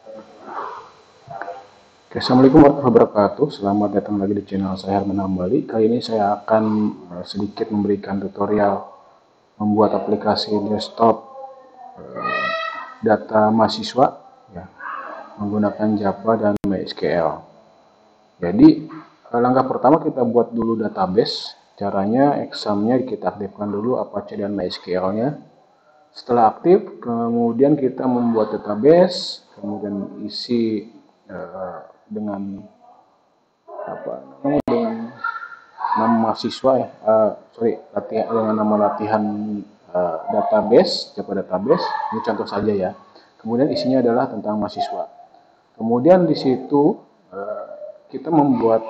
Oke, Assalamualaikum warahmatullahi wabarakatuh. Selamat datang lagi di channel saya Herman Hambali. Kali ini saya akan sedikit memberikan tutorial membuat aplikasi desktop data mahasiswa ya, menggunakan Java dan MySQL. Jadi langkah pertama kita buat dulu database. Caranya examnya kita aktifkan dulu Apache dan MySQL-nya. Setelah aktif, kemudian kita membuat database, kemudian isi dengan dengan nama mahasiswa ya, latihan dengan nama latihan database, Java database. Ini contoh saja ya. Kemudian isinya adalah tentang mahasiswa. Kemudian di situ kita membuat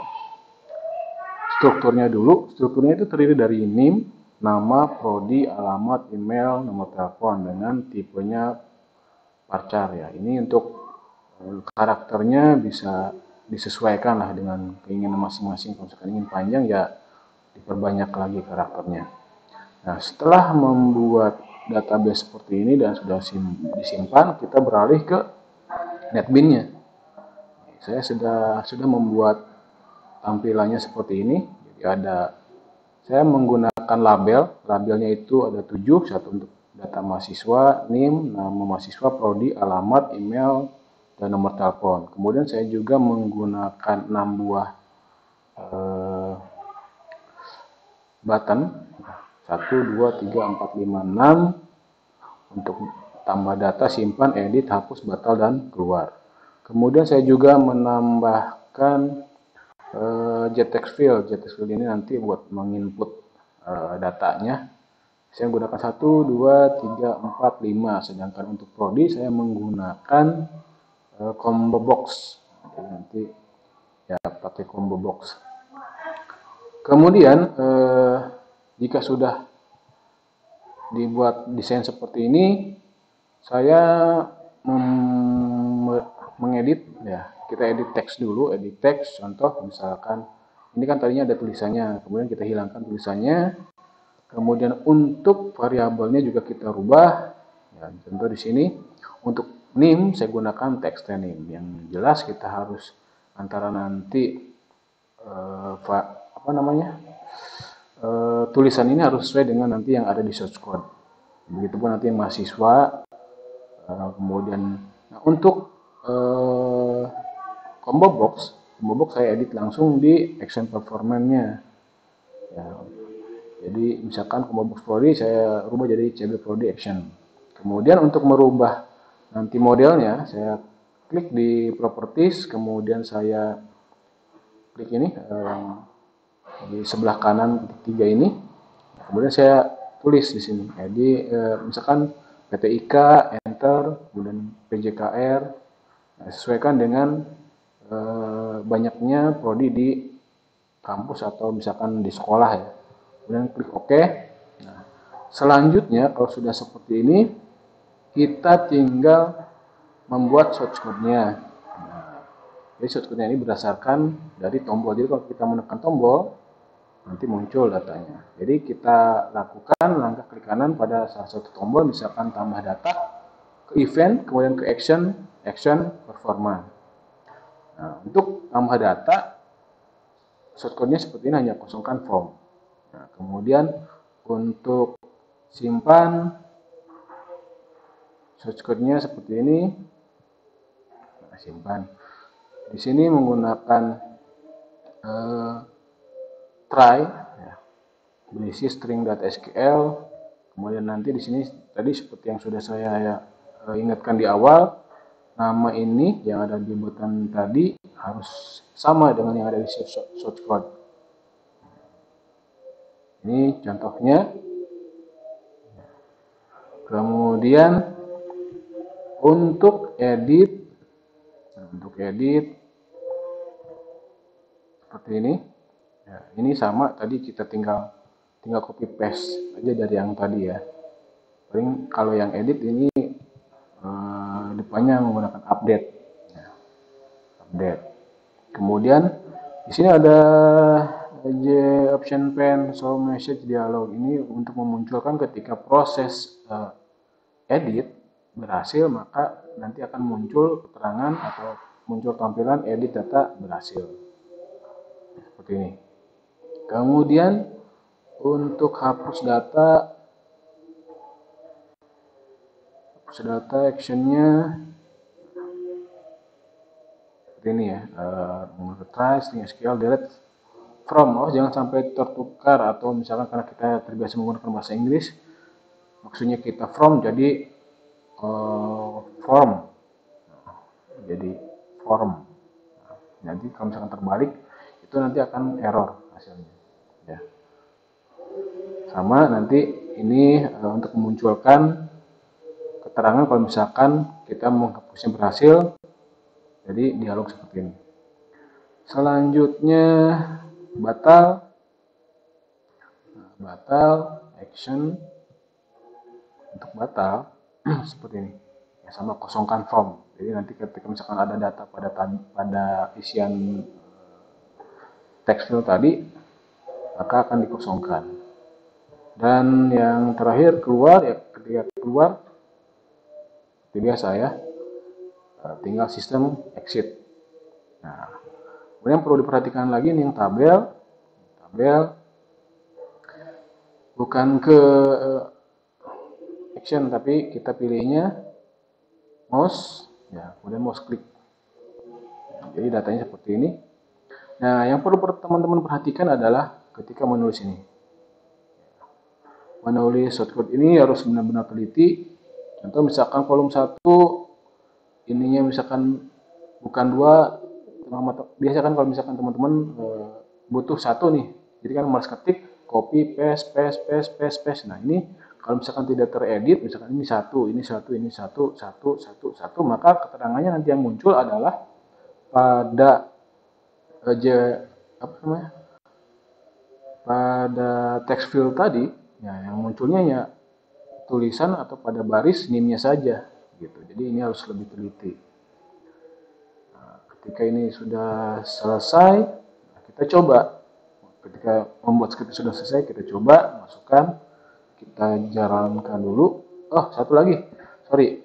strukturnya dulu. Strukturnya itu terdiri dari NIM, nama, prodi, alamat, email, nomor telepon dengan tipenya varchar ya. Ini untuk karakternya bisa disesuaikan lah dengan keinginan masing-masing. Kalau misalkan ingin panjang ya diperbanyak lagi karakternya. Nah, setelah membuat database seperti ini dan sudah disimpan, kita beralih ke NetBeans-nya. Saya sudah membuat tampilannya seperti ini. Jadi saya menggunakan labelnya itu ada 7, satu untuk data mahasiswa, NIM, nama mahasiswa, prodi, alamat, email, dan nomor telepon. Kemudian saya juga menggunakan 6 buah button 1, 2, 3, 4, 5, 6 untuk tambah data, simpan, edit, hapus, batal, dan keluar. Kemudian saya juga menambahkan JText field. JText field ini nanti buat menginput datanya. Saya menggunakan 1, 2, 3, 4, 5. Sedangkan untuk prodi saya menggunakan combo box. Jadi nanti ya pakai combo box. Kemudian jika sudah dibuat desain seperti ini, saya mengedit ya. Kita edit teks dulu, edit teks. Contoh misalkan ini kan tadinya ada tulisannya, kemudian kita hilangkan tulisannya. Kemudian untuk variabelnya juga kita rubah. Ya, contoh di sini untuk NIM saya gunakan text NIM. Yang jelas kita harus antara nanti tulisan ini harus sesuai dengan nanti yang ada di source code. Begitupun nanti mahasiswa. Kemudian untuk combo box saya edit langsung di action performance-nya. Ya, jadi misalkan combo box prodi saya rubah jadi CB prodi action. Kemudian untuk merubah nanti modelnya saya klik di properties, kemudian saya klik ini di sebelah kanan tiga ini. Kemudian saya tulis di sini. Jadi misalkan PTIK, enter, kemudian PJKR, sesuaikan dengan banyaknya prodi di kampus atau misalkan di sekolah ya. Kemudian klik OK. Nah, selanjutnya kalau sudah seperti ini, kita tinggal membuat source code-nya. Nah, jadi source code-nya ini berdasarkan dari tombol. Jadi kalau kita menekan tombol, nanti muncul datanya. Jadi kita lakukan langkah klik kanan pada salah satu tombol, misalkan tambah data, ke event, kemudian ke action performa. Nah, untuk tambah data, shortcode-nya seperti ini, hanya kosongkan form. Nah, kemudian untuk simpan, shortcode-nya seperti ini. Nah, simpan. Di sini menggunakan try, ya, berisi string.sql. Kemudian nanti di sini tadi seperti yang sudah saya ingatkan di awal, nama ini yang ada di button tadi harus sama dengan yang ada di source code. Ini contohnya. Kemudian untuk edit seperti ini. Ya, ini sama tadi kita tinggal copy paste aja dari yang tadi ya. Paling kalau yang edit ini depannya menggunakan update. Ya, update. Kemudian di sini ada option pane show message dialog. Ini untuk memunculkan ketika proses edit berhasil, maka nanti akan muncul keterangan atau muncul tampilan edit data berhasil. Seperti ini. Kemudian untuk hapus data actionnya seperti ini ya, menggunakan try, string SQL, delete from. Jangan sampai tertukar atau misalkan karena kita terbiasa menggunakan bahasa Inggris, maksudnya kita from jadi form, jadi form. Nanti kalau misalkan terbalik itu nanti akan error hasilnya ya. Sama nanti ini untuk memunculkan keterangan kalau misalkan kita menghapusnya berhasil, jadi dialog seperti ini. Selanjutnya batal action. Untuk batal seperti ini ya, sama kosongkan form. Jadi nanti ketika misalkan ada data pada isian text field tadi, maka akan dikosongkan. Dan yang terakhir keluar ya, ketika keluar seperti biasa ya, tinggal sistem exit. Nah, kemudian perlu diperhatikan lagi nih yang tabel bukan ke action, tapi kita pilihnya mouse ya, kemudian mouse klik. Jadi datanya seperti ini. Nah, yang perlu teman-teman perhatikan adalah ketika menulis ini, menulis shortcode ini harus benar-benar teliti. Contoh misalkan kolom 1 ininya misalkan bukan 2, biasa kan kalau misalkan teman-teman butuh 1 nih, jadi kan malas ketik, copy paste. Nah, ini kalau misalkan tidak teredit, misalkan ini 1, maka keterangannya nanti yang muncul adalah pada pada text field tadi ya, yang munculnya ya tulisan atau pada baris name-nya saja gitu. Jadi ini harus lebih teliti. Nah, ketika ini sudah selesai, kita coba. Ketika membuat script sudah selesai, kita coba masukkan, kita jalankan dulu. Oh, satu lagi, sorry,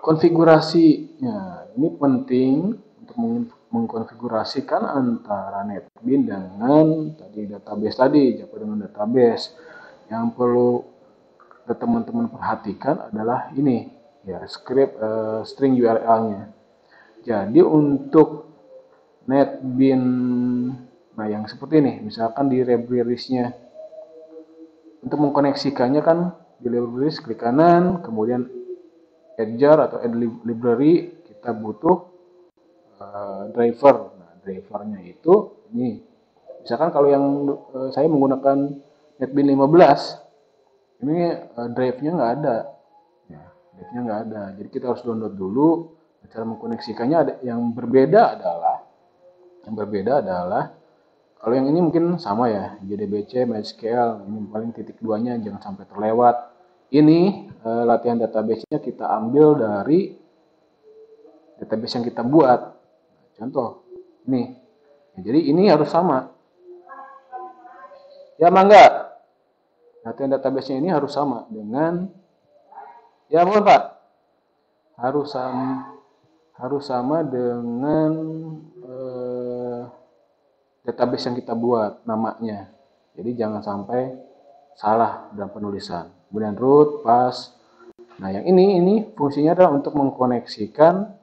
konfigurasinya ini penting untuk mengkonfigurasikan antara NetBeans dengan tadi database tadi, Java dengan database. Yang perlu teman-teman perhatikan adalah ini ya, script string URL-nya. Jadi untuk NetBeans, nah yang seperti ini, misalkan di libraries-nya, untuk mengkoneksikannya kan di libraries klik kanan, kemudian add jar atau add library, kita butuh driver. Nah, drivernya itu ini. Misalkan kalau yang saya menggunakan NetBeans 15, ini drive-nya nggak ada. Ya, drive-nya nggak ada. Jadi kita harus download dulu. Cara mengkoneksikannya ada yang berbeda adalah kalau yang ini mungkin sama ya, JDBC, MySQL, ini paling titik 2-nya jangan sampai terlewat. Ini latihan database-nya kita ambil dari database yang kita buat. Contoh, ini. Ya, jadi ini harus sama. Ya, mangga. Latihan database-nya ini harus sama dengan, ya bukan Pak, harus sama dengan database yang kita buat namanya. Jadi jangan sampai salah dalam penulisan. Kemudian root, pass. Nah, yang ini fungsinya adalah untuk mengkoneksikan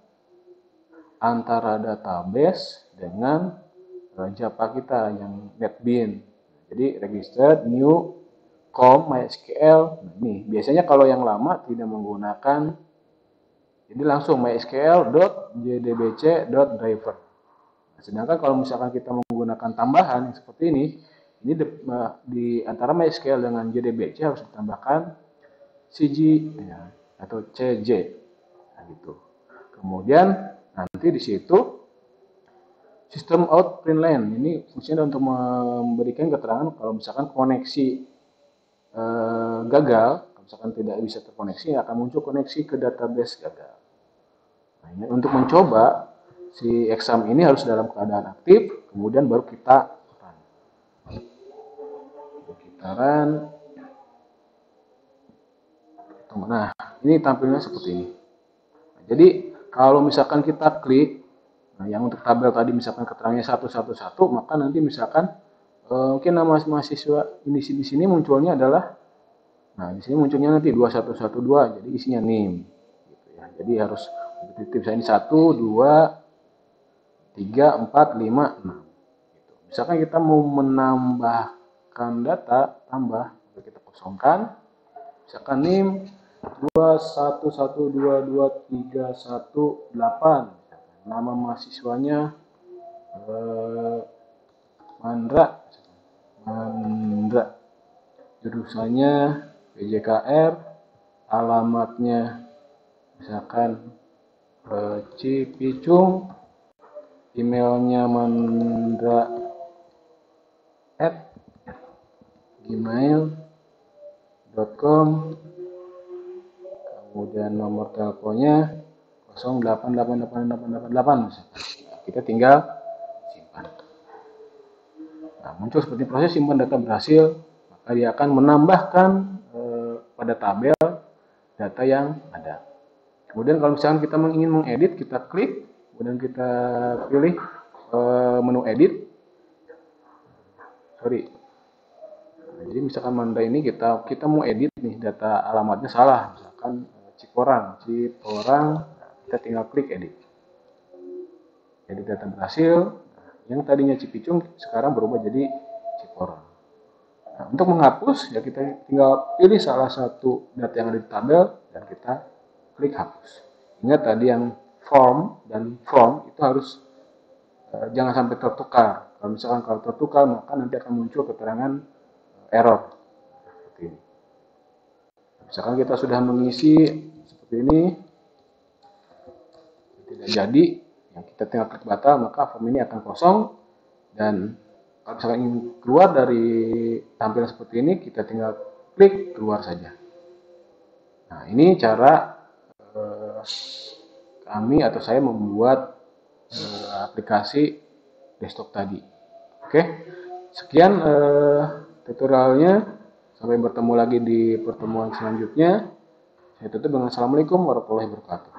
antara database dengan Java kita yang NetBeans. Jadi register new MySQL. Nah, ini biasanya kalau yang lama tidak menggunakan, jadi langsung mysql.jdbc.driver. Sedangkan kalau misalkan kita menggunakan tambahan seperti ini di antara MySQL dengan JDBC harus ditambahkan CG ya, atau CJ, nah, gitu. Kemudian nanti di situ sistem out println ini fungsinya untuk memberikan keterangan kalau misalkan koneksi gagal, kalau misalkan tidak bisa terkoneksi akan muncul koneksi ke database gagal. Nah, ini untuk mencoba si exam ini harus dalam keadaan aktif, kemudian baru kita run. Nah, ini tampilnya seperti ini. Jadi kalau misalkan kita klik, nah yang untuk tabel tadi misalkan keterangannya 111, maka nanti misalkan mungkin nama mahasiswa ini di sini munculnya adalah, nah di sini munculnya nanti 2112, jadi isinya NIM. Gitu ya. Jadi harus repetitif, saya ini 1, 2, 3, 4, 5, 6. Gitu. Misalkan kita mau menambahkan data, tambah, kita kosongkan, misalkan NIM 2112238, nama mahasiswanya Mandra, jurusannya PJKR, alamatnya misalkan Cipicung, emailnya mandra@gmail.com, kemudian nomor teleponnya 088888. Kita tinggal simpan. Nah, muncul seperti proses simpan data berhasil, maka dia akan menambahkan pada tabel data yang ada. Kemudian kalau misalkan kita ingin mengedit, kita klik, kemudian kita pilih menu edit. Jadi misalkan Mandra ini kita mau edit nih, data alamatnya salah, misalkan Ciporang, kita tinggal klik edit. Edit data berhasil. Yang tadinya Cipicung sekarang berubah jadi Ciporang. Nah, untuk menghapus ya kita tinggal pilih salah satu data yang ada di tabel dan kita klik hapus. Ingat tadi yang form dan from itu harus jangan sampai tertukar. Kalau misalkan kalau tertukar maka nanti akan muncul keterangan error seperti ini. Misalkan kita sudah mengisi seperti ini, tidak jadi, yang kita tinggal klik batal, maka form ini akan kosong. Dan kalau misalkan ingin keluar dari tampilan seperti ini, kita tinggal klik keluar saja. Nah, ini cara kami atau saya membuat aplikasi desktop tadi. Oke, sekian tutorialnya. Sampai bertemu lagi di pertemuan selanjutnya. Saya tutup dengan Assalamualaikum warahmatullahi wabarakatuh.